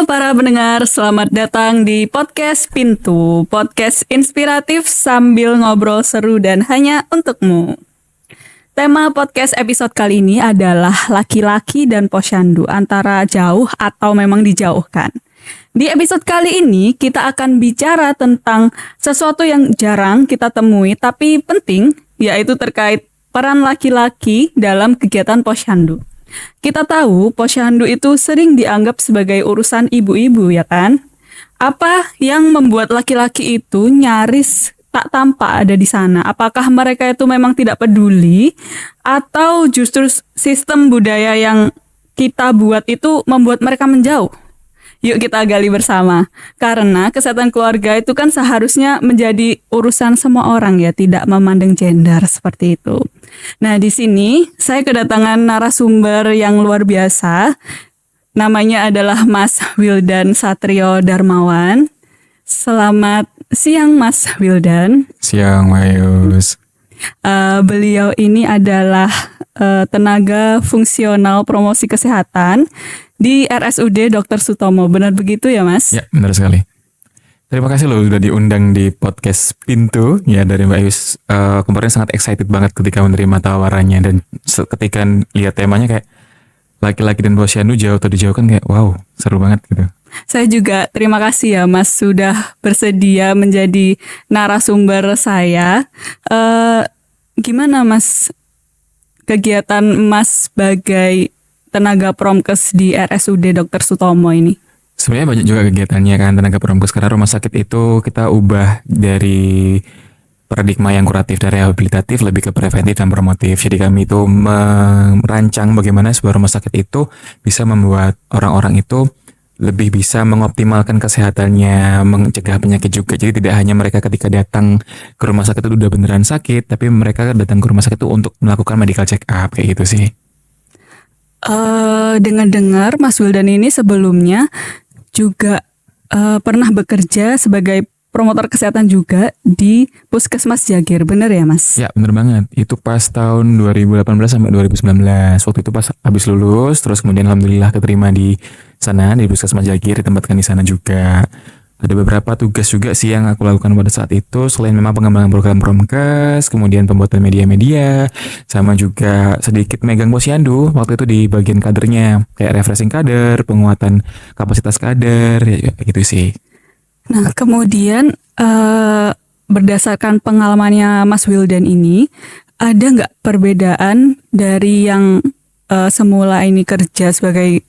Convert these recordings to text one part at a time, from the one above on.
Halo para pendengar, selamat datang di Podcast Pintu, podcast inspiratif sambil ngobrol seru dan hanya untukmu. Tema podcast episode kali ini adalah laki-laki dan posyandu, antara jauh atau memang dijauhkan. Di episode kali ini kita akan bicara tentang sesuatu yang jarang kita temui tapi penting, yaitu terkait peran laki-laki dalam kegiatan posyandu. Kita tahu posyandu itu sering dianggap sebagai urusan ibu-ibu, ya kan? Apa yang membuat laki-laki itu nyaris tak tampak ada di sana? Apakah mereka itu memang tidak peduli atau justru sistem budaya yang kita buat itu membuat mereka menjauh? Yuk kita gali bersama. Karena kesehatan keluarga itu kan seharusnya menjadi urusan semua orang ya, tidak memandang gender seperti itu. Nah, di sini saya kedatangan narasumber yang luar biasa. Namanya adalah Mas Wildan Satrio Darmawan. Selamat siang Mas Wildan. Siang Mayus. Beliau ini adalah tenaga fungsional promosi kesehatan di RSUD Dr. Sutomo. Benar begitu ya Mas? Ya, benar sekali. Terima kasih loh sudah diundang di podcast Pintu ya dari Mbak Ayus. Kemarin sangat excited banget ketika menerima tawarannya dan ketika lihat temanya kayak laki-laki dan posyandu jauh atau dijauhkan kayak wow, seru banget gitu. Saya juga terima kasih ya Mas sudah bersedia menjadi narasumber saya. Gimana Mas kegiatan Mas sebagai tenaga promkes di RSUD Dr. Sutomo ini? Sebenarnya banyak juga kegiatannya kan tenaga promkes, karena rumah sakit itu kita ubah dari paradigma yang kuratif dan rehabilitatif lebih ke preventif dan promotif. Jadi kami itu merancang bagaimana sebuah rumah sakit itu bisa membuat orang-orang itu lebih bisa mengoptimalkan kesehatannya, mencegah penyakit juga. Jadi tidak hanya mereka ketika datang ke rumah sakit itu udah beneran sakit, tapi mereka datang ke rumah sakit itu untuk melakukan medical check up kayak gitu sih. Dengar-dengar Mas Wildan ini sebelumnya juga pernah bekerja sebagai promotor kesehatan juga di Puskesmas Jagir, bener ya Mas? Ya bener banget, itu pas tahun 2018 sampai 2019. Waktu itu pas habis lulus, terus kemudian alhamdulillah keterima di sana, di Puskesmas Jagir, ditempatkan di sana juga. Ada beberapa tugas juga sih yang aku lakukan pada saat itu, selain memang pengembangan program promkes, kemudian pembuatan media-media, sama juga sedikit megang posyandu waktu itu di bagian kadernya, kayak refreshing kader, penguatan kapasitas kader, ya gitu sih. Nah, kemudian berdasarkan pengalamannya Mas Wildan ini, ada nggak perbedaan dari yang semula ini kerja sebagai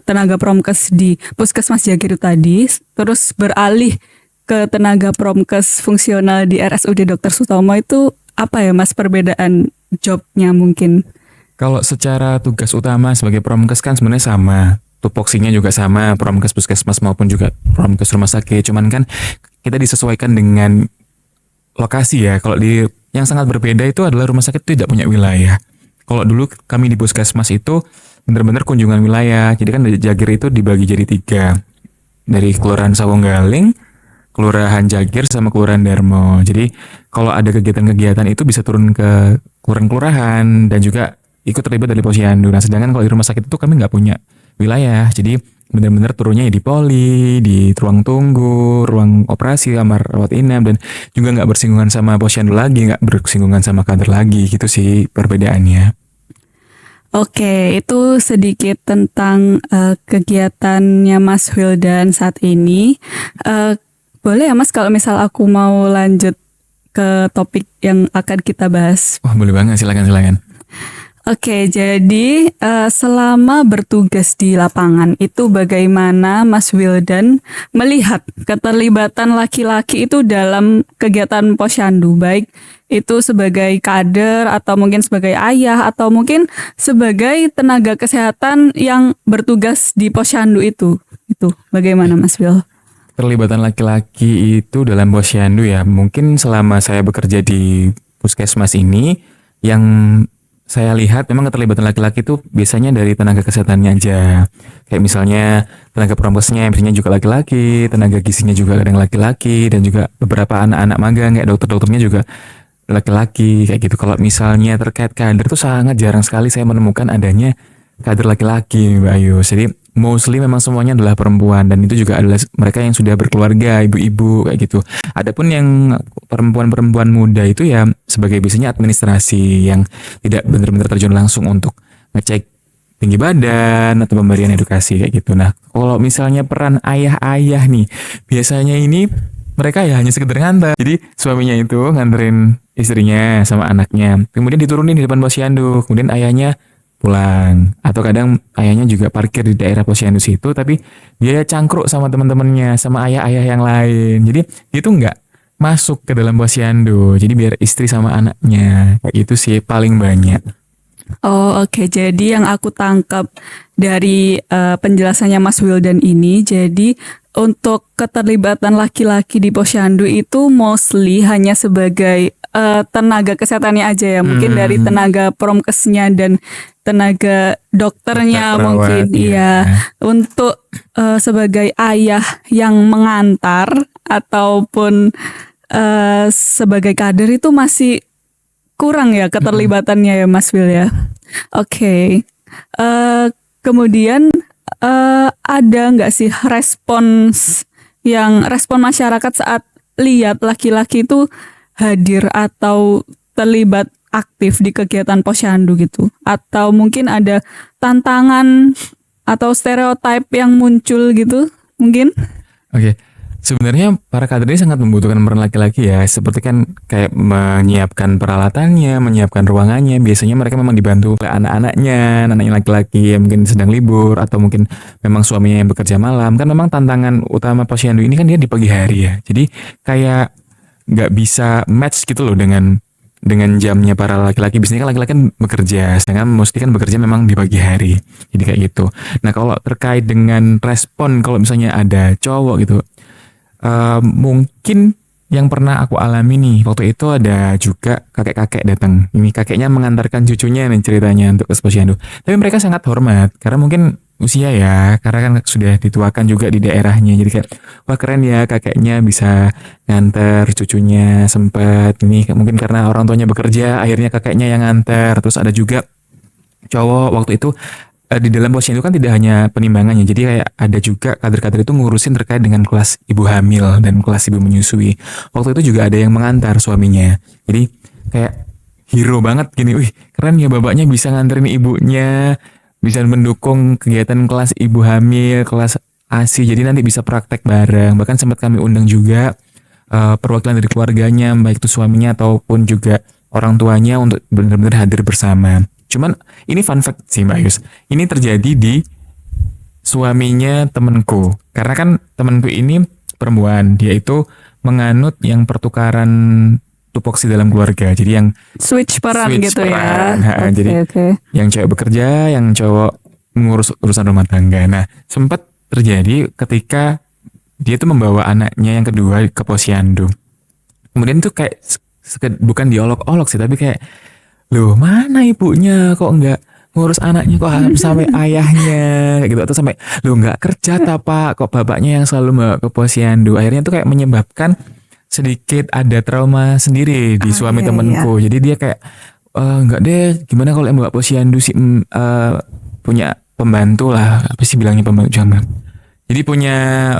tenaga promkes di Puskesmas Jagir tadi, terus beralih ke tenaga promkes fungsional di RSUD Dr. Sutomo itu apa ya Mas perbedaan jobnya mungkin? Kalau secara tugas utama sebagai promkes kan sebenarnya sama, tupoksinya juga sama, promkes puskesmas maupun juga promkes rumah sakit. Cuman kan kita disesuaikan dengan lokasi ya. Kalau di yang sangat berbeda itu adalah rumah sakit itu tidak punya wilayah. Kalau dulu kami di puskesmas itu benar-benar kunjungan wilayah. Jadi kan Jagir itu dibagi jadi 3. Dari Kelurahan Sawonggaling, Kelurahan Jagir, sama Kelurahan Darmo. Jadi kalau ada kegiatan-kegiatan itu bisa turun ke kelurahan-kelurahan dan juga ikut terlibat dari posyandu. Nah sedangkan kalau di rumah sakit itu kami nggak punya wilayah. Jadi benar-benar turunnya ya di poli, di ruang tunggu, ruang operasi, kamar rawat inap, dan juga nggak bersinggungan sama posyandu lagi, nggak bersinggungan sama kader lagi. Gitu sih perbedaannya. Oke, itu sedikit tentang kegiatannya Mas Wildan saat ini. Boleh ya Mas kalau misal aku mau lanjut ke topik yang akan kita bahas? Wah boleh banget, silakan. Oke, jadi selama bertugas di lapangan itu bagaimana Mas Wildan melihat keterlibatan laki-laki itu dalam kegiatan posyandu, baik itu sebagai kader atau mungkin sebagai ayah atau mungkin sebagai tenaga kesehatan yang bertugas di posyandu itu bagaimana Mas Wil? Keterlibatan laki-laki itu dalam posyandu ya, mungkin selama saya bekerja di puskesmas ini yang saya lihat memang keterlibatan laki-laki itu biasanya dari tenaga kesehatannya aja. Kayak misalnya tenaga promkesnya biasanya juga laki-laki, tenaga gizinya juga kadang laki-laki, dan juga beberapa anak-anak magang kayak dokter-dokternya juga laki-laki kayak gitu. Kalau misalnya terkait kader tuh sangat jarang sekali saya menemukan adanya kader laki-laki, Mbak Ayu. Jadi mostly memang semuanya adalah perempuan, dan itu juga adalah mereka yang sudah berkeluarga, ibu-ibu kayak gitu. Adapun yang perempuan-perempuan muda itu ya sebagai biasanya administrasi yang tidak benar-benar terjun langsung untuk ngecek tinggi badan atau pemberian edukasi kayak gitu. Nah, kalau misalnya peran ayah-ayah nih, biasanya ini mereka ya hanya sekedar nganter. Jadi suaminya itu nganterin istrinya sama anaknya, kemudian diturunin di depan posyandu, kemudian ayahnya pulang. Atau kadang ayahnya juga parkir di daerah posyandu situ, tapi dia cangkruk sama teman-temannya, sama ayah-ayah yang lain. Jadi dia tuh nggak masuk ke dalam posyandu. Jadi biar istri sama anaknya kayak gitu sih paling banyak. Oh oke, jadi yang aku tangkap dari penjelasannya Mas Wildan ini, jadi untuk keterlibatan laki-laki di posyandu itu mostly hanya sebagai tenaga kesehatannya aja ya, mungkin dari tenaga promkesnya dan tenaga dokternya Dokter, mungkin, perawat, iya. iya. Untuk sebagai ayah yang mengantar ataupun sebagai kader itu masih kurang ya keterlibatannya ya Mas Will ya. Oke. Kemudian ada nggak sih respon masyarakat saat lihat laki-laki itu hadir atau terlibat aktif di kegiatan posyandu gitu? Atau mungkin ada tantangan atau stereotip yang muncul gitu mungkin? Oke. Sebenarnya para kader ini sangat membutuhkan peran laki-laki ya. Seperti kan kayak menyiapkan peralatannya, menyiapkan ruangannya. Biasanya mereka memang dibantu oleh anak-anaknya laki-laki yang mungkin sedang libur, atau mungkin memang suaminya yang bekerja malam. Kan memang tantangan utama posyandu ini kan dia di pagi hari ya. Jadi kayak nggak bisa match gitu loh dengan jamnya para laki-laki. Biasanya kan laki-laki kan bekerja, sedangkan mesti kan bekerja memang di pagi hari. Jadi kayak gitu. Nah, kalau terkait dengan respon kalau misalnya ada cowok gitu, mungkin yang pernah aku alami nih, waktu itu ada juga kakek-kakek datang. Ini kakeknya mengantarkan cucunya nih ceritanya untuk ke posyandu. Tapi mereka sangat hormat karena mungkin usia ya, karena kan sudah dituakan juga di daerahnya. Jadi kayak wah keren ya kakeknya bisa nganter cucunya, sempat ini mungkin karena orang tuanya bekerja akhirnya kakeknya yang nganter. Terus ada juga cowok waktu itu di dalam posyandu kan tidak hanya penimbangannya, jadi kayak ada juga kader-kader itu ngurusin terkait dengan kelas ibu hamil dan kelas ibu menyusui. Waktu itu juga ada yang mengantar suaminya, jadi kayak hero banget gini, wih keren ya bapaknya bisa nganterin ibunya, bisa mendukung kegiatan kelas ibu hamil, kelas ASI, jadi nanti bisa praktek bareng. Bahkan sempat kami undang juga perwakilan dari keluarganya, baik itu suaminya ataupun juga orang tuanya untuk benar-benar hadir bersama. Cuman ini fun fact sih Mbak Yus. Ini terjadi di suaminya temenku. Karena kan temenku ini perempuan. Dia itu menganut yang pertukaran tupoksi dalam keluarga. Jadi yang Switch peran switch gitu peran. ya. Oke, Jadi oke. yang cewek bekerja, yang cowok mengurus urusan rumah tangga. Nah, sempat terjadi ketika dia tuh membawa anaknya yang kedua ke posyandu. Kemudian tuh kayak bukan diolok-olok sih, tapi kayak loh mana ibunya kok nggak ngurus anaknya, kok harus sampai ayahnya kayak gitu, atau sampai loh nggak kerja pak, kok bapaknya yang selalu bawa ke posyandu. Akhirnya tuh kayak menyebabkan sedikit ada trauma sendiri di suami iya, temenku. Jadi dia kayak nggak deh, gimana kalau yang bawa posyandu sih, punya pembantu lah, apa sih bilangnya pembantu jangan. Jadi punya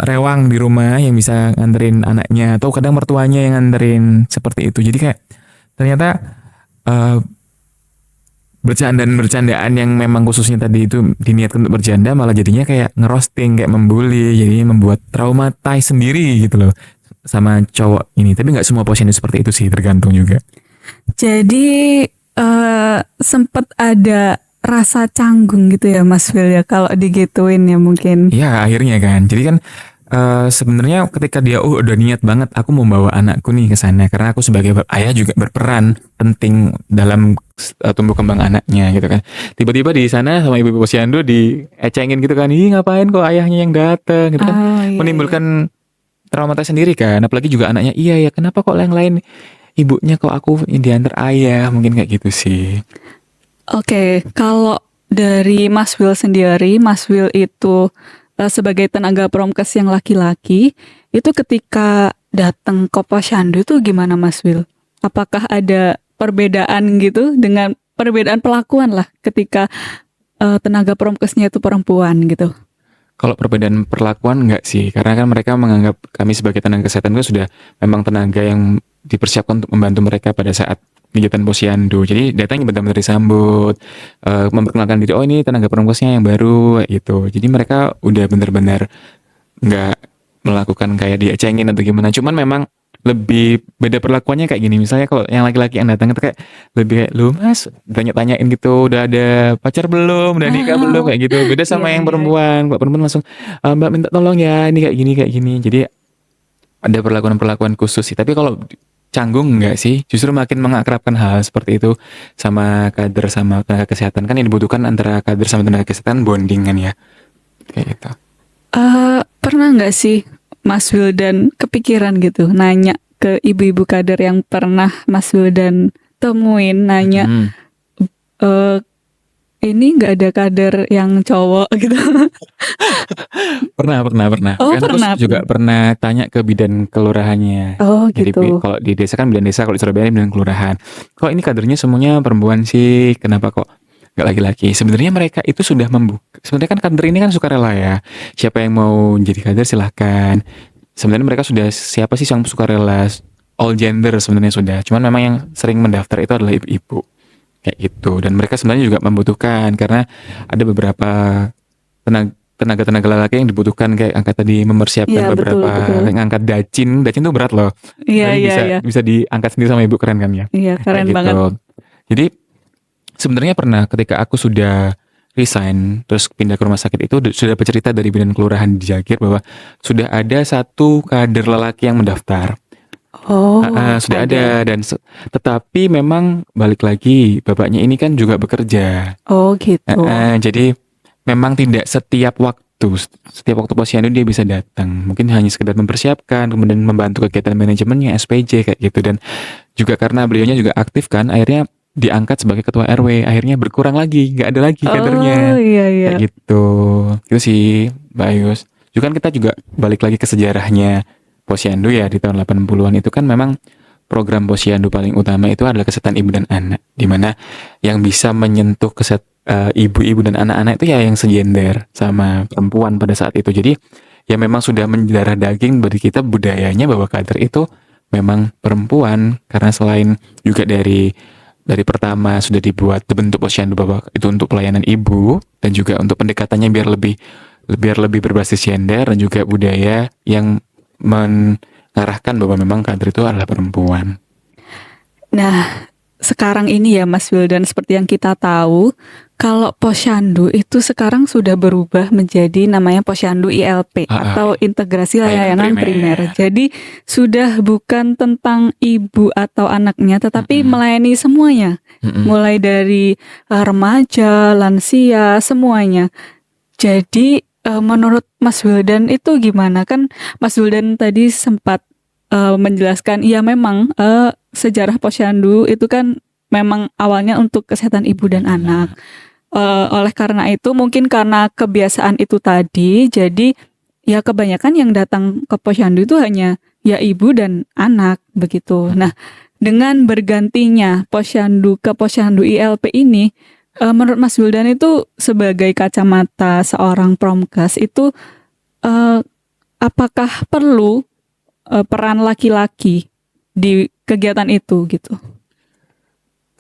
rewang di rumah yang bisa nganterin anaknya, atau kadang mertuanya yang nganterin, seperti itu. Jadi kayak ternyata bercandaan yang memang khususnya tadi itu diniatkan untuk bercanda malah jadinya kayak ngerosting, kayak membuli, jadi membuat traumatize sendiri gitu loh sama cowok ini. Tapi nggak semua posyandu seperti itu sih, tergantung juga. Jadi sempet ada rasa canggung gitu ya Mas Will ya kalau digituin ya mungkin. Ya akhirnya kan, jadi kan sebenarnya ketika dia udah niat banget aku mau bawa anakku nih ke sana, karena aku sebagai ayah juga berperan penting dalam tumbuh kembang anaknya gitu kan. Tiba-tiba di sana sama ibu posyandu diecengin gitu kan, ih ngapain kok ayahnya yang dateng gitu kan, Oh, iya, menimbulkan trauma sendiri kan. Apalagi juga anaknya, iya ya kenapa kok yang lain ibunya kok aku yang diantar ayah, mungkin kayak gitu sih. Oke, kalau dari Mas Will sendiri, Mas Will itu sebagai tenaga promkes yang laki-laki, itu ketika datang ke posyandu itu gimana Mas Will? Apakah ada perbedaan gitu dengan perbedaan pelakuan lah ketika tenaga promkesnya itu perempuan gitu? Kalau perbedaan perlakuan enggak sih, karena kan mereka menganggap kami sebagai tenaga kesehatan itu sudah memang tenaga yang dipersiapkan untuk membantu mereka pada saat kegiatan posyandu. Jadi datang benar-benar disambut, memperkenalkan diri, oh ini tenaga promkesnya yang baru, kayak gitu. Jadi mereka udah benar-benar nggak melakukan kayak diacengin atau gimana. Cuman memang lebih beda perlakuannya kayak gini. Misalnya kalau yang laki-laki yang datang itu kayak lebih kayak, lu mas, tanya-tanyain gitu, udah ada pacar belum, udah nikah belum, kayak gitu. Beda sama Iya, yang iya. perempuan. Kalau perempuan langsung, mbak minta tolong ya, ini kayak gini, kayak gini. Jadi ada perlakuan-perlakuan khusus sih. Tapi kalau canggung enggak sih, justru makin mengakrabkan hal seperti itu sama kader sama tenaga kesehatan. Kan yang dibutuhkan antara kader sama tenaga kesehatan bonding kan ya, kayak gitu. Pernah nggak sih Mas Wildan kepikiran gitu nanya ke ibu-ibu kader yang pernah Mas Wildan temuin, nanya Hmm. eh ini nggak ada kader yang cowok gitu? Pernah. Oh, Kan aku pernah. juga pernah tanya ke bidan kelurahannya. Oh Jadi gitu. kalau di desa kan bidan desa, kalau di Surabaya bidan kelurahan. Kok ini kadernya semuanya perempuan sih? Kenapa kok nggak laki-laki? Sebenarnya mereka itu sudah membuka. Sebenarnya kan kader ini kan sukarela ya. Siapa yang mau jadi kader silahkan. Sebenarnya mereka sudah, siapa sih yang sukarela? All gender sebenarnya sudah. Cuman memang yang sering mendaftar itu adalah ibu-ibu. Kayak gitu. Dan mereka sebenarnya juga membutuhkan karena ada beberapa tenaga-tenaga lelaki yang dibutuhkan, kayak angkat tadi mempersiapkan Iya, betul, beberapa betul. yang angkat dacin tuh berat loh. Iya, Tapi iya, bisa iya. bisa diangkat sendiri sama ibu, keren kan ya. Iya, Kayak keren banget. gitu. Jadi sebenarnya pernah ketika aku sudah resign terus pindah ke rumah sakit itu sudah bercerita dari bidan kelurahan di Jagir bahwa sudah ada satu kader lelaki yang mendaftar. Oh, Sudah ada dan tetapi memang balik lagi bapaknya ini kan juga bekerja. Oh gitu. Jadi memang tidak setiap waktu posyandu dia bisa datang. Mungkin hanya sekedar mempersiapkan, kemudian membantu kegiatan manajemennya, SPJ kayak gitu. Dan juga karena beliaunya juga aktif kan, akhirnya diangkat sebagai ketua RW. Akhirnya berkurang lagi, nggak ada lagi Oh kadernya. iya, iya. Kayak gitu. Itu sih, Mbak Ayus. Juga kan kita juga balik lagi ke sejarahnya posyandu ya di tahun 80-an itu kan memang program posyandu paling utama itu adalah kesehatan ibu dan anak, di mana yang bisa menyentuh ibu-ibu dan anak-anak itu ya yang segender sama perempuan pada saat itu. Jadi ya memang sudah mendarah daging bagi kita budayanya bahwa kader itu memang perempuan, karena selain juga dari pertama sudah dibentuk posyandu bahwa itu untuk pelayanan ibu dan juga untuk pendekatannya biar lebih berbasis gender dan juga budaya yang mengarahkan bahwa memang kader itu adalah perempuan. Nah, sekarang ini ya Mas Wildan, seperti yang kita tahu, kalau posyandu itu sekarang sudah berubah menjadi namanya posyandu ILP atau integrasi layanan primer. Jadi sudah bukan tentang ibu atau anaknya, tetapi melayani semuanya, mulai dari remaja, lansia, semuanya. Jadi menurut Mas Wildan itu gimana? Kan Mas Wildan tadi sempat menjelaskan, ya memang sejarah posyandu itu kan memang awalnya untuk kesehatan ibu dan anak. Oleh karena itu, mungkin karena kebiasaan itu tadi, jadi ya kebanyakan yang datang ke posyandu itu hanya ya ibu dan anak begitu. Nah, dengan bergantinya posyandu ke posyandu ILP ini, menurut Mas Wildan itu sebagai kacamata seorang promkes itu apakah perlu peran laki-laki di kegiatan itu gitu?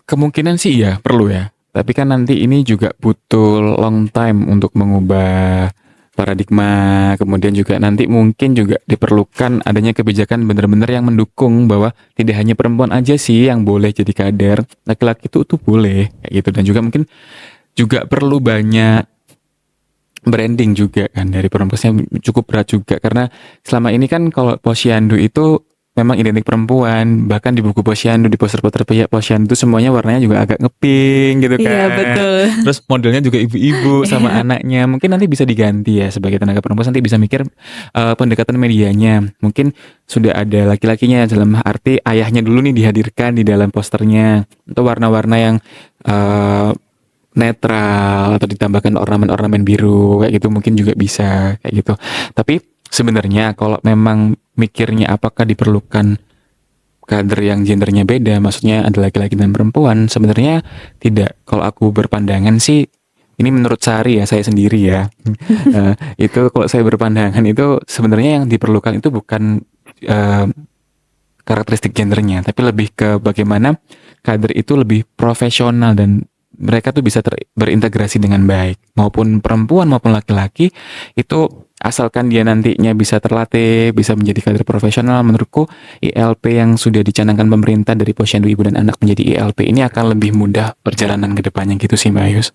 Kemungkinan sih iya, perlu ya. Tapi kan nanti ini juga butuh long time untuk mengubah paradigma. Kemudian juga nanti mungkin juga diperlukan adanya kebijakan benar-benar yang mendukung bahwa tidak hanya perempuan aja sih yang boleh jadi kader. Laki-laki itu boleh kayak gitu. Dan juga mungkin juga perlu banyak branding juga kan dari perempuannya, cukup berat juga. Karena selama ini kan kalau posyandu itu memang identik perempuan, bahkan di buku posyandu, di poster-poster posyandu itu semuanya warnanya juga agak ngepink gitu kan. Iya, betul. Terus modelnya juga ibu-ibu sama anaknya. Mungkin nanti bisa diganti ya, sebagai tenaga perempuan nanti bisa mikir pendekatan medianya. Mungkin sudah ada laki-lakinya, dalam arti ayahnya dulu nih dihadirkan di dalam posternya. Atau warna-warna yang netral atau ditambahkan ornamen-ornamen biru kayak gitu mungkin juga bisa kayak gitu. Tapi sebenarnya kalau memang mikirnya apakah diperlukan kader yang gendernya beda, maksudnya ada laki-laki dan perempuan, sebenarnya tidak. Kalau aku berpandangan sih ini menurut Sari ya, saya sendiri ya. Itu kalau saya berpandangan itu sebenarnya yang diperlukan itu bukan eh, karakteristik gendernya, tapi lebih ke bagaimana kader itu lebih profesional dan mereka tuh bisa berintegrasi dengan baik, maupun perempuan maupun laki-laki itu asalkan dia nantinya bisa terlatih, bisa menjadi kader profesional. Menurutku ILP yang sudah dicanangkan pemerintah dari Posyandu Ibu dan Anak menjadi ILP ini akan lebih mudah perjalanan ke depannya gitu sih Mbak Ayus.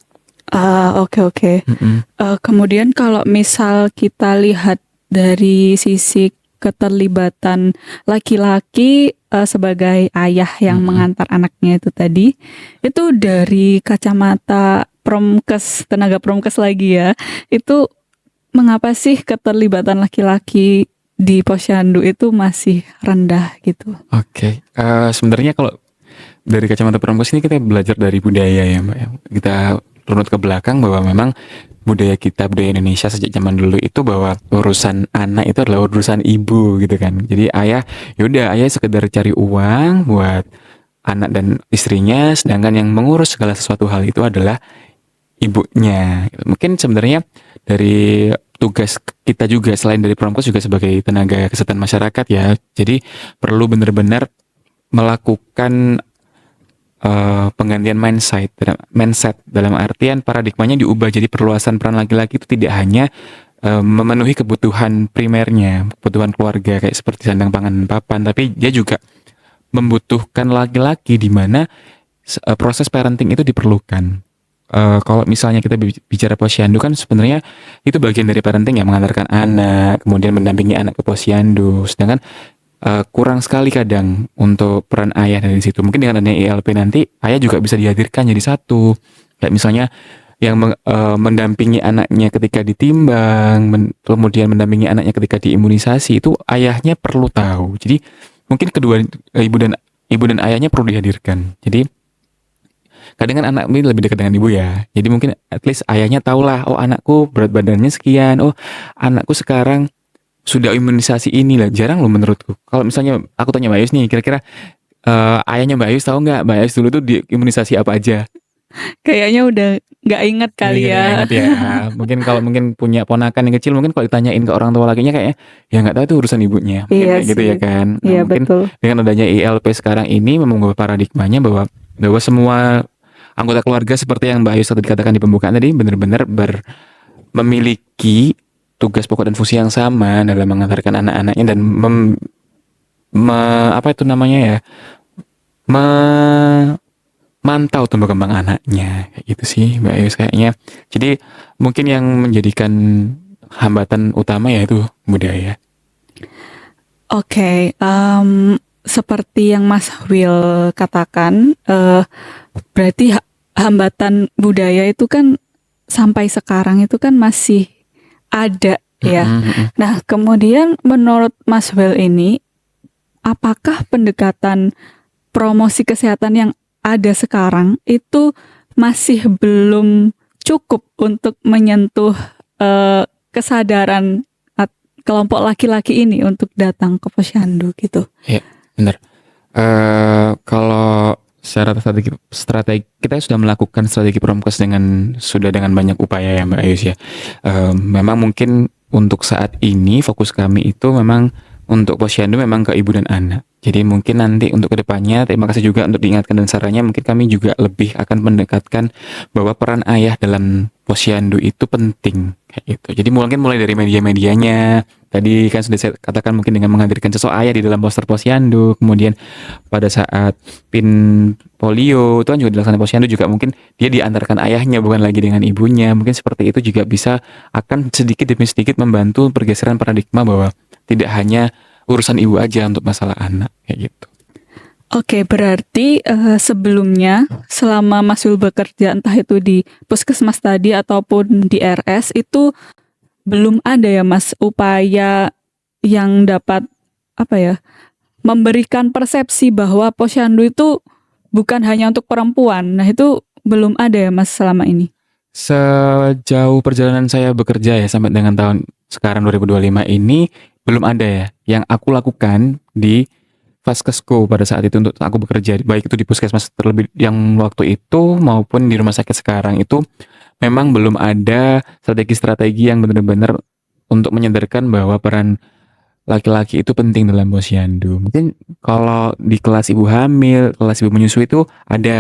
Oke. Mm-mm. Kemudian kalau misal kita lihat dari sisi keterlibatan laki-laki sebagai ayah yang Mm-mm. mengantar anaknya itu tadi, itu dari kacamata promkes, tenaga promkes lagi ya, itu mengapa sih keterlibatan laki-laki di posyandu itu masih rendah gitu? Oke. Sebenarnya kalau dari kacamata perempuan ini kita belajar dari budaya ya Mbak ya. Kita runut ke belakang bahwa memang budaya kita, budaya Indonesia sejak zaman dulu itu bahwa urusan anak itu adalah urusan ibu gitu kan. Jadi yaudah ayah sekedar cari uang buat anak dan istrinya, sedangkan yang mengurus segala sesuatu hal itu adalah ibunya. Mungkin sebenarnya dari tugas kita juga selain dari Promkes juga sebagai tenaga kesehatan masyarakat ya. Jadi perlu benar-benar melakukan penggantian mindset dalam artian paradigmanya diubah, jadi perluasan peran laki-laki itu tidak hanya memenuhi kebutuhan primernya, kebutuhan keluarga kayak seperti sandang pangan papan, tapi dia juga membutuhkan laki-laki di mana proses parenting itu diperlukan. Kalau misalnya kita bicara posyandu kan sebenarnya itu bagian dari parenting ya, mengantarkan anak, kemudian mendampingi anak ke posyandu. Sedangkan kurang sekali kadang untuk peran ayah dari situ. Mungkin dengan adanya ILP nanti ayah juga bisa dihadirkan jadi satu. Kayak misalnya yang mendampingi anaknya ketika ditimbang, kemudian mendampingi anaknya ketika diimunisasi itu ayahnya perlu tahu. Jadi mungkin kedua ibu dan ayahnya perlu dihadirkan. Jadi kadang kan anak ini lebih dekat dengan ibu ya. Jadi mungkin at least ayahnya tahulah, oh anakku berat badannya sekian, oh anakku sekarang sudah imunisasi ini lah. Jarang loh menurutku. Kalau misalnya aku tanya Mbak Ayus nih, kira-kira ayahnya Mbak Ayus tahu nggak Mbak Ayus dulu tuh di imunisasi apa aja? Kayaknya udah nggak inget kali Nggak ya. ingat ya. Mungkin kalau punya ponakan yang kecil, mungkin kalau ditanyain ke orang tua lakinya kayaknya ya nggak tahu itu urusan ibunya. Mungkin Iya kayak gitu sih. ya kan. Nah, Iya mungkin betul. dengan adanya ILP sekarang ini mengubah paradigmanya bahwa semua anggota keluarga seperti yang Mbak Ayus tadi dikatakan di pembukaan tadi benar-benar memiliki tugas pokok dan fungsi yang sama dalam mengantarkan anak-anaknya dan apa itu namanya ya, memantau tumbuh kembang anaknya kayak gitu sih Mbak Ayus kayaknya. Jadi mungkin yang menjadikan hambatan utama yaitu budaya. Oke, seperti yang Mas Will katakan, berarti hambatan budaya itu kan sampai sekarang itu kan masih ada ya. Nah, kemudian menurut Mas Will ini, apakah pendekatan promosi kesehatan yang ada sekarang itu masih belum cukup untuk menyentuh kesadaran kelompok laki-laki ini untuk datang ke posyandu gitu? Ya, benar. Kalau secara strategi kita sudah melakukan strategi promkes dengan banyak upaya ya Mbak Ayus ya. Memang mungkin untuk saat ini fokus kami itu memang untuk posyandu memang ke ibu dan anak. Jadi mungkin nanti untuk kedepannya, terima kasih juga untuk diingatkan dan sarannya, mungkin kami juga lebih akan mendekatkan bahwa peran ayah dalam posyandu itu penting kayak gitu. Jadi mungkin mulai dari media-medianya. Tadi kan sudah saya katakan mungkin dengan menghadirkan sosok ayah di dalam poster posyandu, kemudian pada saat pin polio itu kan juga dilaksanakan posyandu juga mungkin dia diantarkan ayahnya bukan lagi dengan ibunya. Mungkin seperti itu juga bisa akan sedikit demi sedikit membantu pergeseran paradigma bahwa tidak hanya urusan ibu aja untuk masalah anak kayak gitu. Oke, berarti sebelumnya selama Mas Yul bekerja entah itu di puskesmas tadi ataupun di RS itu belum ada ya Mas upaya yang dapat memberikan persepsi bahwa posyandu itu bukan hanya untuk perempuan. Nah, itu belum ada ya Mas selama ini. Sejauh perjalanan saya bekerja ya sampai dengan tahun sekarang 2025 ini belum ada ya yang aku lakukan di Vaskesku pada saat itu untuk aku bekerja baik itu di puskesmas terlebih yang waktu itu maupun di rumah sakit sekarang itu memang belum ada strategi-strategi yang benar-benar untuk menyadarkan bahwa peran laki-laki itu penting dalam posyandu. Mungkin kalau di kelas ibu hamil, kelas ibu menyusui itu ada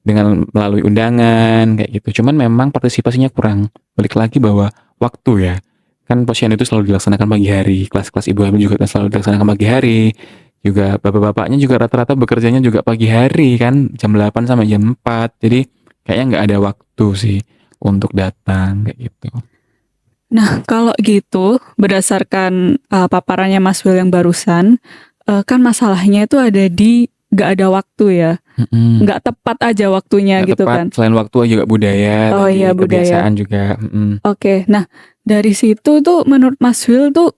dengan melalui undangan kayak gitu. Cuman memang partisipasinya kurang. Balik lagi bahwa waktu ya. Kan posyandu itu selalu dilaksanakan pagi hari. Kelas-kelas ibu hamil juga selalu dilaksanakan pagi hari. Juga bapak-bapaknya juga rata-rata bekerjanya juga pagi hari kan. Jam 8 sampai jam 4. Jadi kayaknya nggak ada waktu sih untuk datang kayak gitu. Nah, kalau gitu, berdasarkan paparannya Mas Will yang barusan, kan masalahnya itu ada di nggak ada waktu ya, nggak tepat aja waktunya Nggak gitu tepat, kan. selain waktu juga budaya Oh tadi, iya, budaya. kebiasaan juga. Oke, nah dari situ tuh menurut Mas Will tuh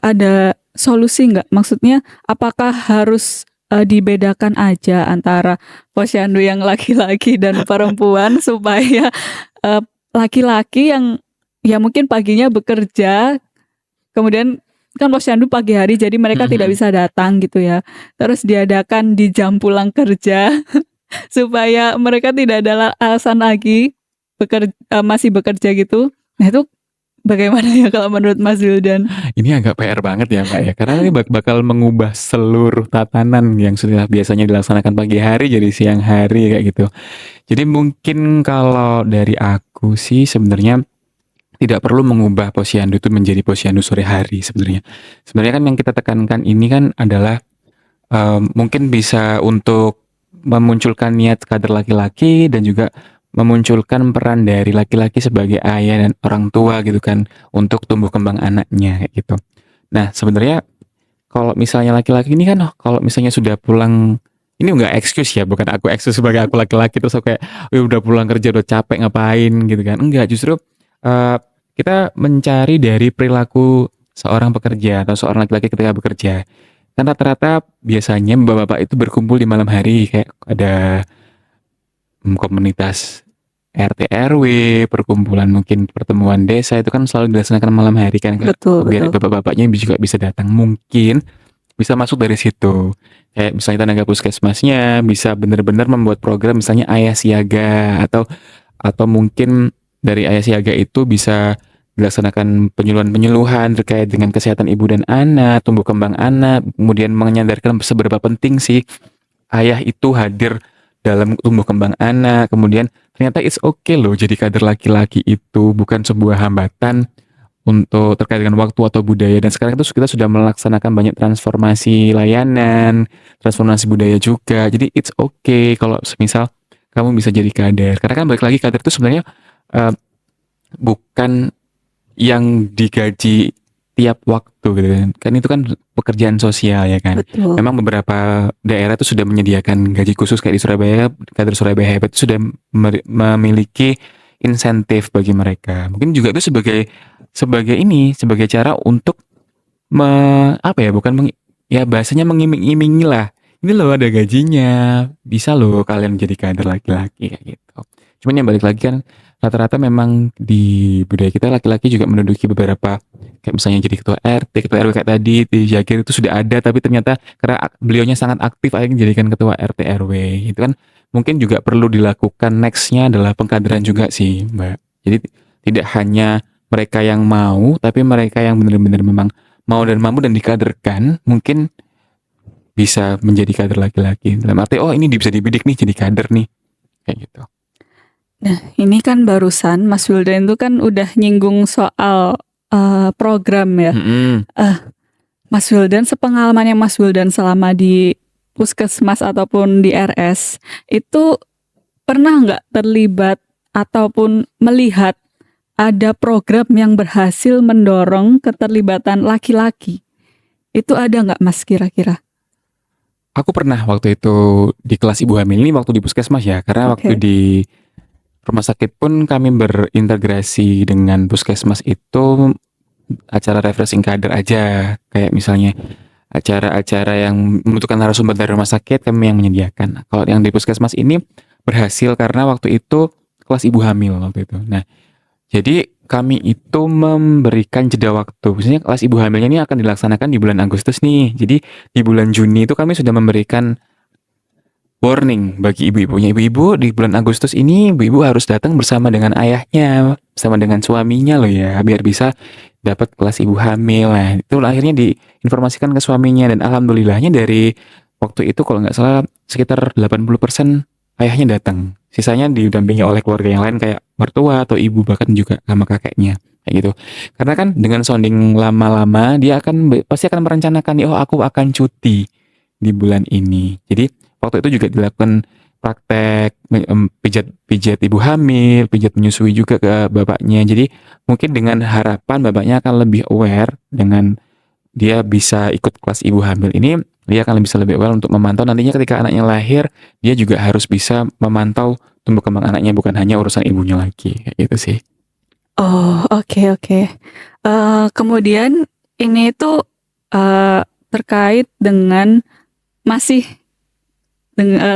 ada solusi nggak? Maksudnya apakah harus dibedakan aja antara posyandu yang laki-laki dan perempuan supaya laki-laki yang ya mungkin paginya bekerja, kemudian kan posyandu pagi hari jadi mereka tidak bisa datang gitu ya. Terus diadakan di jam pulang kerja supaya mereka tidak ada alasan lagi masih bekerja gitu. Nah itu bagaimana ya kalau menurut Mas Wildan? Ini agak PR banget ya Mbak ya, karena ini bakal mengubah seluruh tatanan yang sudah biasanya dilaksanakan pagi hari jadi siang hari kayak gitu. Jadi mungkin kalau dari aku sih sebenarnya tidak perlu mengubah posyandu itu menjadi posyandu sore hari sebenarnya. Sebenarnya kan yang kita tekankan ini kan adalah mungkin bisa untuk memunculkan niat kader laki-laki dan juga memunculkan peran dari laki-laki sebagai ayah dan orang tua gitu kan untuk tumbuh kembang anaknya kayak gitu. Nah sebenarnya kalau misalnya laki-laki ini kan kalau misalnya sudah pulang ini enggak excuse ya, bukan aku excuse sebagai aku laki-laki terus aku kayak udah pulang kerja udah capek ngapain gitu kan. Enggak, justru kita mencari dari perilaku seorang pekerja atau seorang laki-laki ketika bekerja. Kan rata-rata biasanya bapak-bapak itu berkumpul di malam hari kayak ada komunitas RT RW, perkumpulan mungkin pertemuan desa itu kan selalu dilaksanakan malam hari kan Betul, biar betul. bapak-bapaknya juga bisa datang. Mungkin bisa masuk dari situ. Kayak misalnya tenaga puskesmasnya bisa benar-benar membuat program misalnya ayah siaga atau mungkin dari ayah siaga itu bisa dilaksanakan penyuluhan-penyuluhan terkait dengan kesehatan ibu dan anak, tumbuh kembang anak, kemudian menyadarkan seberapa penting sih ayah itu hadir dalam tumbuh kembang anak, kemudian ternyata it's okay loh jadi kader laki-laki itu bukan sebuah hambatan untuk terkait dengan waktu atau budaya. Dan sekarang itu kita sudah melaksanakan banyak transformasi layanan, transformasi budaya juga, jadi it's okay kalau semisal kamu bisa jadi kader, karena kan balik lagi kader itu sebenarnya bukan yang digaji tiap waktu gitu kan. Kan itu kan pekerjaan sosial ya kan. Betul. Memang beberapa daerah itu sudah menyediakan gaji khusus kayak di Surabaya, kader Surabaya Hebat itu sudah memiliki insentif bagi mereka. Mungkin juga itu sebagai cara untuk apa ya, ya bahasanya mengiming-imingi lah. Ini loh ada gajinya, bisa loh kalian jadi kader laki-laki kayak gitu. Cuman yang balik lagi kan rata-rata memang di budaya kita laki-laki juga menduduki beberapa kayak misalnya jadi ketua RT, ketua RW kayak tadi di Jagir itu sudah ada tapi ternyata karena beliaunya sangat aktif akhirnya dijadikan ketua RT RW. Itu kan mungkin juga perlu dilakukan nextnya adalah pengkaderan juga sih Mbak. Jadi tidak hanya mereka yang mau tapi mereka yang benar-benar memang mau dan mampu dan dikaderkan mungkin bisa menjadi kader laki-laki. Dalam arti oh ini bisa dibidik nih jadi kader nih kayak gitu. Nah, ini kan barusan Mas Wildan itu kan udah nyinggung soal program ya. Mas Wildan, sepengalamannya Mas Wildan selama di puskesmas ataupun di RS, itu pernah nggak terlibat ataupun melihat ada program yang berhasil mendorong keterlibatan laki-laki? Itu ada nggak Mas kira-kira? Aku pernah waktu itu di kelas ibu hamil ini waktu di puskesmas ya, karena waktu di rumah sakit pun kami berintegrasi dengan puskesmas itu acara refreshing kader aja, kayak misalnya acara-acara yang membutuhkan narasumber dari rumah sakit kami yang menyediakan. Kalau yang di puskesmas ini berhasil karena waktu itu kelas ibu hamil waktu itu. Nah, jadi kami itu memberikan jeda waktu. Misalnya kelas ibu hamilnya ini akan dilaksanakan di bulan Agustus nih. Jadi di bulan Juni itu kami sudah memberikan warning bagi ibu-ibunya. Ibu-ibu di bulan Agustus ini, ibu-ibu harus datang bersama dengan ayahnya, bersama dengan suaminya loh ya, biar bisa dapat kelas ibu hamil. Nah, itu akhirnya diinformasikan ke suaminya dan alhamdulillahnya dari waktu itu kalau nggak salah sekitar 80% ayahnya datang. Sisanya didampingi oleh keluarga yang lain kayak mertua atau ibu bahkan juga sama kakeknya kayak gitu. Karena kan dengan sounding lama-lama dia akan pasti akan merencanakan nih, oh aku akan cuti di bulan ini. Jadi waktu itu juga dilakukan praktek pijat ibu hamil, pijat menyusui juga ke bapaknya. Jadi mungkin dengan harapan bapaknya akan lebih aware dengan dia bisa ikut kelas ibu hamil ini, dia akan bisa lebih aware untuk memantau nantinya ketika anaknya lahir, dia juga harus bisa memantau tumbuh kembang anaknya bukan hanya urusan ibunya lagi, kayak gitu sih. Oh, oke oke. Kemudian ini tuh terkait dengan masih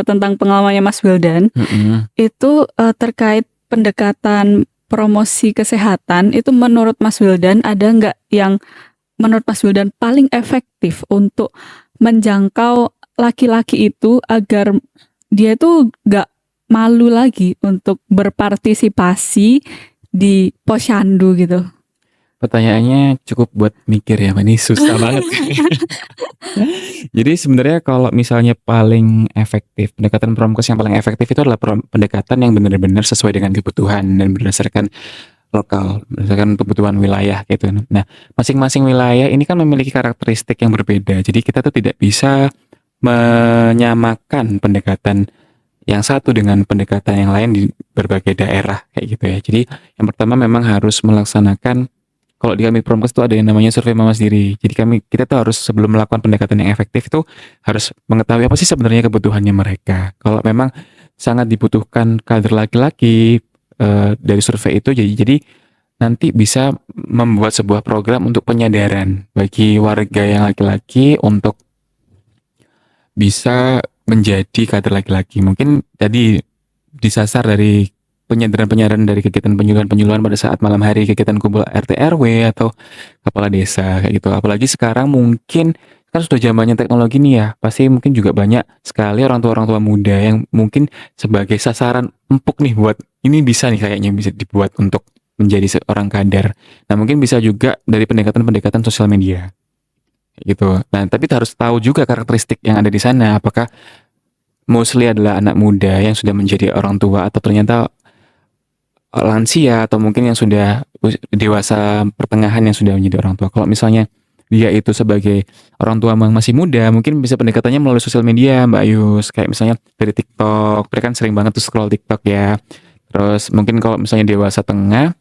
tentang pengalamannya Mas Wildan, Mm-mm. itu terkait pendekatan promosi kesehatan, itu menurut Mas Wildan ada nggak yang menurut Mas Wildan paling efektif untuk menjangkau laki-laki itu agar dia tuh nggak malu lagi untuk berpartisipasi di posyandu gitu? Pertanyaannya cukup buat mikir ya, ini susah banget. Jadi sebenarnya kalau misalnya paling efektif, pendekatan promkes yang paling efektif itu adalah pendekatan yang benar-benar sesuai dengan kebutuhan dan berdasarkan lokal, berdasarkan kebutuhan wilayah gitu. Nah, masing-masing wilayah ini kan memiliki karakteristik yang berbeda. Jadi kita tuh tidak bisa menyamakan pendekatan yang satu dengan pendekatan yang lain di berbagai daerah kayak gitu ya. Jadi yang pertama memang harus melaksanakan kalau di kami Promkes itu ada yang namanya survei mawas diri. Jadi kita tuh harus sebelum melakukan pendekatan yang efektif itu harus mengetahui apa sih sebenarnya kebutuhannya mereka. Kalau memang sangat dibutuhkan kader laki-laki dari survei itu jadi nanti bisa membuat sebuah program untuk penyadaran bagi warga yang laki-laki untuk bisa menjadi kader laki-laki. Mungkin tadi disasar dari penyadaran-penyadaran dari kegiatan penyuluhan-penyuluhan pada saat malam hari, kegiatan kumpul RT RW atau kepala desa kayak gitu. Apalagi sekarang mungkin kan sudah zamannya teknologi nih ya, pasti mungkin juga banyak sekali orang tua muda yang mungkin sebagai sasaran empuk nih buat ini bisa nih kayaknya bisa dibuat untuk menjadi seorang kader. Nah, mungkin bisa juga dari pendekatan-pendekatan sosial media gitu. Nah, tapi harus tahu juga karakteristik yang ada di sana. Apakah mostly adalah anak muda yang sudah menjadi orang tua atau ternyata lansia atau mungkin yang sudah dewasa pertengahan yang sudah menjadi orang tua. Kalau misalnya dia itu sebagai orang tua yang masih muda, mungkin bisa pendekatannya melalui sosial media, Mbak Ayus. Kayak misalnya dari TikTok, mereka kan sering banget tuh scroll TikTok ya. Terus mungkin kalau misalnya dewasa tengah,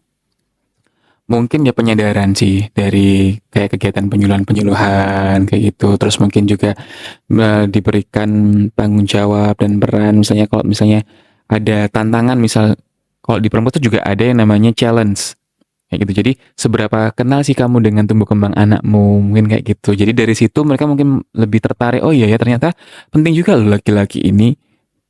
mungkin ya penyadaran sih dari kayak kegiatan penyuluhan-penyuluhan kayak gitu. Terus mungkin juga diberikan tanggung jawab dan peran. Misalnya kalau misalnya ada tantangan, misal kalau di perempuan itu juga ada yang namanya challenge kayak gitu. Jadi seberapa kenal sih kamu dengan tumbuh kembang anakmu, mungkin kayak gitu. Jadi dari situ mereka mungkin lebih tertarik. Oh iya ya ternyata penting juga loh laki-laki ini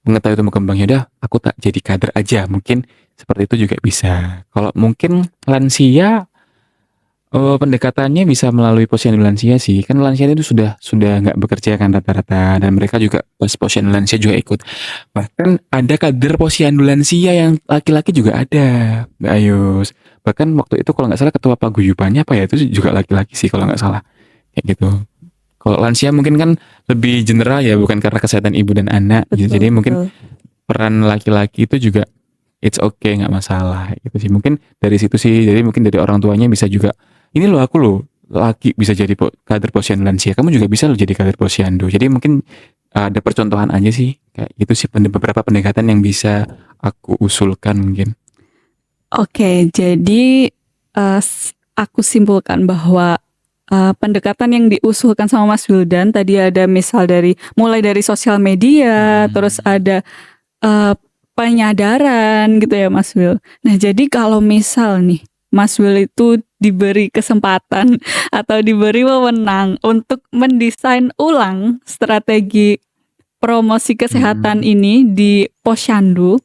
mengetahui tumbuh kembangnya. Udah aku tak jadi kader aja. Mungkin seperti itu juga bisa. Kalau mungkin lansia, pendekatannya bisa melalui posyandu lansia sih. Kan lansia itu sudah nggak bekerja kan rata-rata dan mereka juga pas posyandu lansia juga ikut. Bahkan ada kader posyandu lansia yang laki-laki juga ada, Mbak Ayus. Bahkan waktu itu kalau nggak salah ketua paguyubannya apa ya itu juga laki-laki sih kalau nggak salah. Kayak gitu. Kalau lansia mungkin kan lebih general ya bukan karena kesehatan ibu dan anak gitu. Betul, Jadi mungkin betul. peran laki-laki itu juga it's okay nggak masalah gitu sih mungkin dari situ sih jadi mungkin dari orang tuanya bisa juga ini loh aku loh laki bisa jadi kader posyandu lansia kamu juga bisa loh jadi kader posyandu jadi mungkin ada percontohan aja sih kayak gitu sih beberapa pendekatan yang bisa aku usulkan mungkin. Oke, jadi aku simpulkan bahwa pendekatan yang diusulkan sama Mas Wildan tadi ada misal dari mulai dari sosial media, terus ada penyadaran gitu ya Mas Wil. Nah, jadi kalau misal nih Mas Wil itu diberi kesempatan atau diberi wewenang untuk mendesain ulang strategi promosi kesehatan ini di posyandu,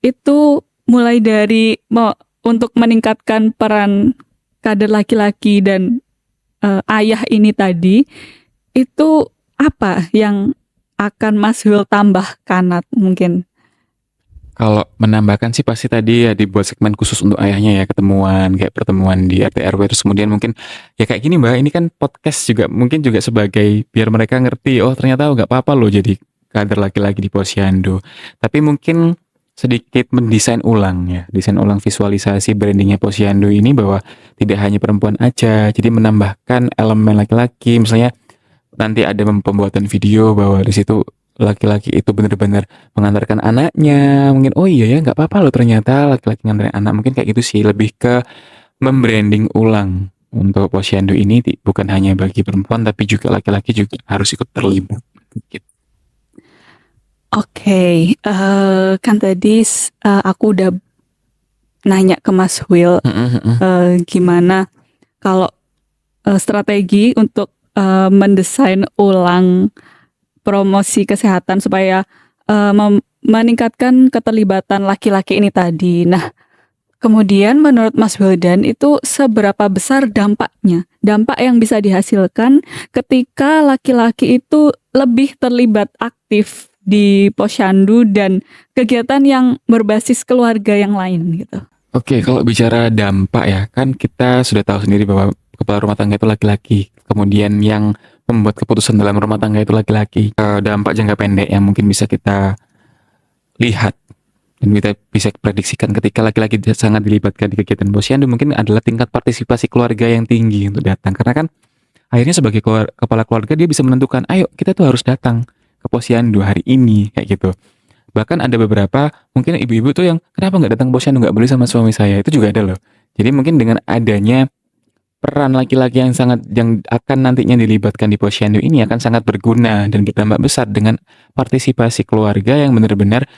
itu mulai dari untuk meningkatkan peran kader laki-laki dan ayah ini tadi, itu apa yang akan Mas Will tambahkan mungkin? Kalau menambahkan sih pasti tadi ya dibuat segmen khusus untuk ayahnya ya, ketemuan kayak pertemuan di RT RW, terus kemudian mungkin ya kayak gini Mbak, ini kan podcast juga mungkin juga sebagai biar mereka ngerti oh ternyata nggak apa-apa loh jadi kader laki-laki di Posyandu. Tapi mungkin sedikit mendesain ulang ya, desain ulang visualisasi brandingnya Posyandu ini bahwa tidak hanya perempuan aja, jadi menambahkan elemen laki-laki, misalnya nanti ada pembuatan video bahwa di situ laki-laki itu benar-benar mengantarkan anaknya, mungkin oh iya ya nggak apa-apa loh ternyata laki-laki nganterin anak, mungkin kayak gitu sih, lebih ke membranding ulang untuk Posyandu ini bukan hanya bagi perempuan tapi juga laki-laki juga harus ikut terlibat gitu. Oke, kan tadi aku udah nanya ke Mas Will gimana kalau strategi untuk mendesain ulang promosi kesehatan supaya meningkatkan keterlibatan laki-laki ini tadi. Nah, kemudian menurut Mas Wildan itu seberapa besar dampaknya? Dampak yang bisa dihasilkan ketika laki-laki itu lebih terlibat aktif di Posyandu dan kegiatan yang berbasis keluarga yang lain gitu. Oke, kalau bicara dampak ya, kan kita sudah tahu sendiri bahwa kepala rumah tangga itu laki-laki. Kemudian yang membuat keputusan dalam rumah tangga itu laki-laki. Dampak jangka pendek yang mungkin bisa kita lihat dan kita bisa prediksikan ketika laki-laki sangat dilibatkan di kegiatan Posyandu mungkin adalah tingkat partisipasi keluarga yang tinggi untuk datang. Karena kan akhirnya sebagai kepala keluarga dia bisa menentukan, ayo kita tuh harus datang ke Posyandu hari ini, kayak gitu. Bahkan ada beberapa mungkin ibu-ibu tuh yang kenapa nggak datang Posyandu, nggak boleh sama suami saya, itu juga ada loh. Jadi mungkin dengan adanya peran laki-laki yang akan nantinya dilibatkan di Posyandu ini akan sangat berguna dan berdampak besar dengan partisipasi keluarga yang benar-benar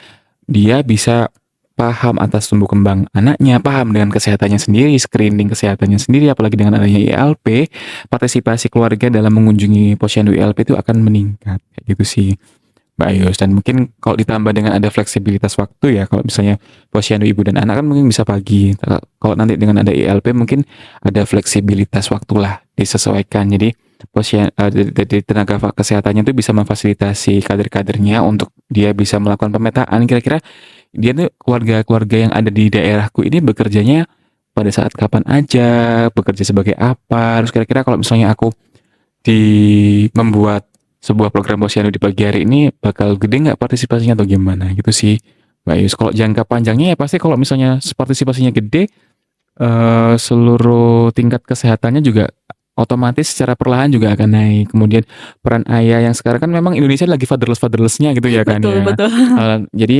dia bisa paham atas tumbuh kembang anaknya, paham dengan kesehatannya sendiri, screening kesehatannya sendiri, apalagi dengan adanya ILP, partisipasi keluarga dalam mengunjungi Posyandu ILP itu akan meningkat, kayak gitu sih Mbak Ayus. Dan mungkin kalau ditambah dengan ada fleksibilitas waktu ya, kalau misalnya Posyandu ibu dan anak kan mungkin bisa pagi, kalau nanti dengan ada ILP mungkin ada fleksibilitas waktu lah, disesuaikan. Jadi dari tenaga kesehatannya itu bisa memfasilitasi kader-kadernya untuk dia bisa melakukan pemetaan kira-kira dia tuh keluarga-keluarga yang ada di daerahku ini bekerjanya pada saat kapan aja, bekerja sebagai apa, terus kira-kira kalau misalnya aku membuat sebuah program Posyandu di pagi hari ini bakal gede nggak partisipasinya atau gimana gitu sih Mbak Yus. Kalau jangka panjangnya ya pasti kalau misalnya partisipasinya gede, seluruh tingkat kesehatannya juga otomatis secara perlahan juga akan naik. Kemudian peran ayah yang sekarang kan memang Indonesia lagi fatherless-fatherlessnya gitu ya kan Betul, ya. betul. Jadi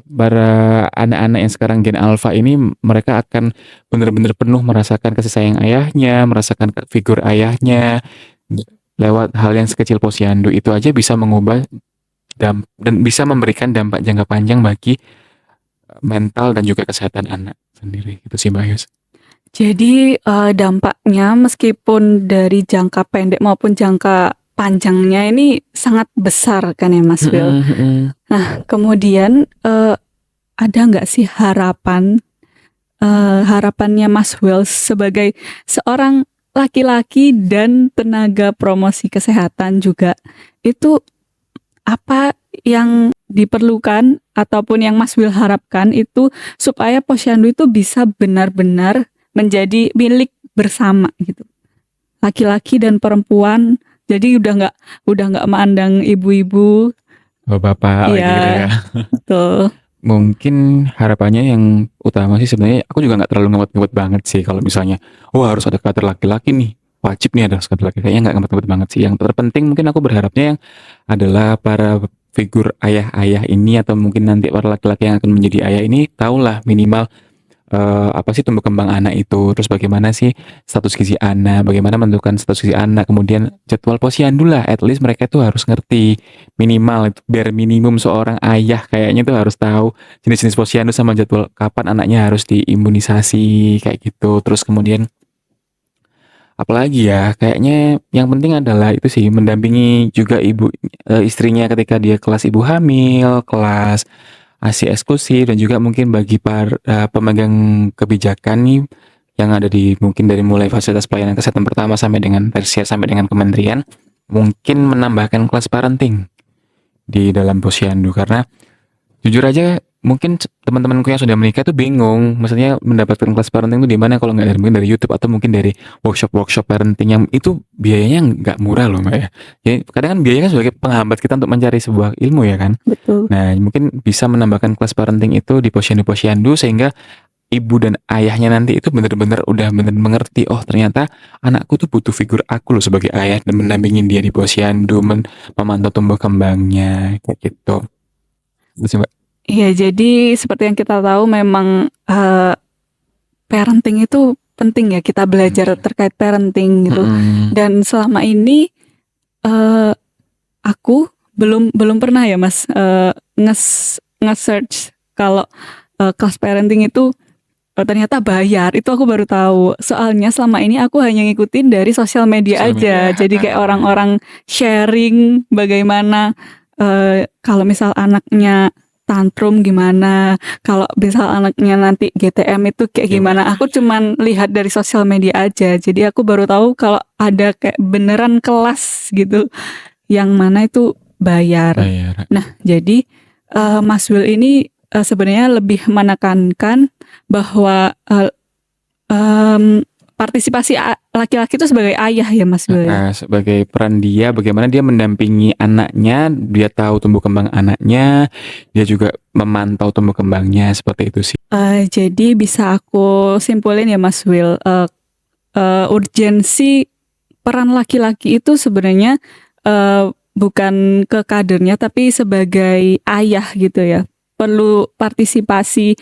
para anak-anak yang sekarang Gen Alpha ini mereka akan benar-benar penuh merasakan kasih sayang ayahnya, merasakan figur ayahnya lewat hal yang sekecil Posyandu itu aja bisa mengubah dan bisa memberikan dampak jangka panjang bagi mental dan juga kesehatan anak sendiri. Itu sih Mbak Yus. Jadi dampaknya meskipun dari jangka pendek maupun jangka panjangnya ini sangat besar kan ya Mas Will. Nah kemudian ada nggak sih harapannya Mas Will sebagai seorang laki-laki dan tenaga promosi kesehatan juga, itu apa yang diperlukan ataupun yang Mas Will harapkan itu supaya Posyandu itu bisa benar-benar menjadi milik bersama gitu, laki-laki dan perempuan. Jadi udah nggak memandang ibu-ibu, Bapak lagi gitu ya. Betul. Mungkin harapannya yang utama sih sebenarnya aku juga nggak terlalu ngebet-ngebet banget sih kalau misalnya harus ada kader laki-laki nih, wajib nih ada kader laki-laki, kayaknya nggak ngebet-ngebet banget sih. Yang terpenting mungkin aku berharapnya yang adalah para figur ayah-ayah ini atau mungkin nanti para laki-laki yang akan menjadi ayah ini tahulah minimal apa sih tumbuh kembang anak itu, terus bagaimana sih status gizi anak, bagaimana menentukan status gizi anak, kemudian jadwal Posyandu lah, at least mereka itu harus ngerti minimal itu, biar minimum seorang ayah kayaknya tuh harus tahu jenis-jenis Posyandu sama jadwal kapan anaknya harus diimunisasi kayak gitu. Terus kemudian apalagi ya, kayaknya yang penting adalah itu sih mendampingi juga istrinya ketika dia kelas ibu hamil, kelas ASI eksklusif, dan juga mungkin bagi para pemegang kebijakan nih yang ada di mungkin dari mulai fasilitas pelayanan kesehatan pertama sampai dengan tersier sampai dengan kementerian, mungkin menambahkan kelas parenting di dalam posyandu, karena jujur aja mungkin teman-temanku yang sudah menikah tuh bingung, maksudnya mendapatkan kelas parenting itu di mana kalau nggak dari mungkin dari YouTube atau mungkin dari workshop parenting yang itu biayanya nggak murah loh Mbak ya. Jadi kadang kan biayanya kan sebagai penghambat kita untuk mencari sebuah ilmu ya kan. Betul. Nah mungkin bisa menambahkan kelas parenting itu di posyandu sehingga ibu dan ayahnya nanti itu benar-benar udah benar mengerti, oh ternyata anakku tuh butuh figur aku loh sebagai ayah dan mendampingin dia di posyandu, memantau tumbuh kembangnya kayak gitu. Terus Mbak. Iya, jadi seperti yang kita tahu memang parenting itu penting ya, kita belajar terkait parenting gitu. Dan selama ini aku belum pernah ya Mas nge-search kalau kelas parenting itu ternyata bayar. Itu aku baru tahu. Soalnya selama ini aku hanya ngikutin dari sosial media aja. Jadi kayak orang-orang sharing bagaimana kalau misal anaknya tantrum gimana, kalau misal anaknya nanti GTM itu kayak gimana. Aku cuman lihat dari sosial media aja. Jadi aku baru tahu kalau ada kayak beneran kelas gitu yang mana itu bayar. Nah, jadi Mas Will ini sebenarnya lebih menekankan bahwa partisipasi laki-laki itu sebagai ayah ya Mas Will. Sebagai peran dia, bagaimana dia mendampingi anaknya, dia tahu tumbuh kembang anaknya, dia juga memantau tumbuh kembangnya, seperti itu sih. Jadi bisa aku simpulin ya Mas Will, urgensi peran laki-laki itu sebenarnya bukan ke kadernya tapi sebagai ayah gitu ya. Perlu partisipasi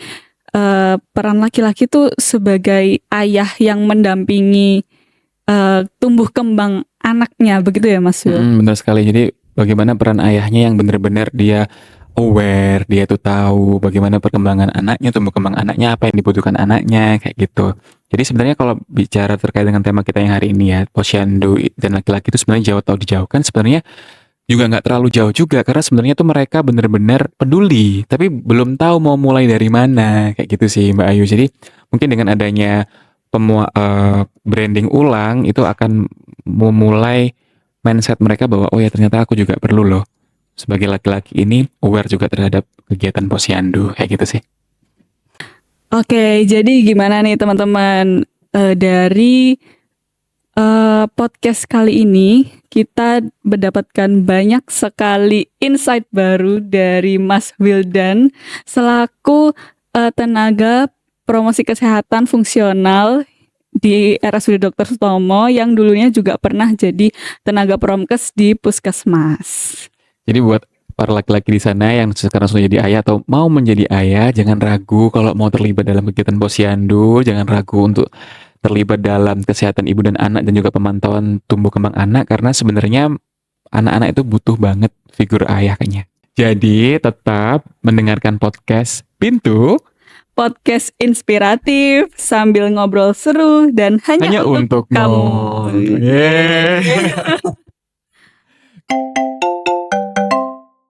peran laki-laki itu sebagai ayah yang mendampingi tumbuh kembang anaknya, begitu ya Mas Will? Benar sekali. Jadi bagaimana peran ayahnya yang benar-benar dia aware, dia tuh tahu bagaimana perkembangan anaknya, tumbuh kembang anaknya, apa yang dibutuhkan anaknya, kayak gitu. Jadi sebenarnya kalau bicara terkait dengan tema kita yang hari ini ya, posyandu dan laki-laki itu sebenarnya jauh atau dijauhkan, sebenarnya juga nggak terlalu jauh juga, karena sebenarnya tuh mereka benar-benar peduli, tapi belum tahu mau mulai dari mana, kayak gitu sih Mbak Ayu. Jadi mungkin dengan adanya branding ulang itu akan memulai mindset mereka bahwa oh ya ternyata aku juga perlu loh sebagai laki-laki ini aware juga terhadap kegiatan posyandu, kayak gitu sih. Oke, jadi gimana nih teman-teman, dari podcast kali ini kita mendapatkan banyak sekali insight baru dari Mas Wildan selaku tenaga promosi kesehatan fungsional di RSUD Dr. Sutomo yang dulunya juga pernah jadi tenaga promkes di puskesmas. Jadi buat para laki-laki di sana yang sekarang sudah jadi ayah atau mau menjadi ayah, jangan ragu kalau mau terlibat dalam kegiatan posyandu, jangan ragu untuk terlibat dalam kesehatan ibu dan anak dan juga pemantauan tumbuh kembang anak, karena sebenarnya anak-anak itu butuh banget figur ayah kayaknya. Jadi tetap mendengarkan podcast Pintu, podcast inspiratif sambil ngobrol seru dan hanya untuk kamu. Yeah.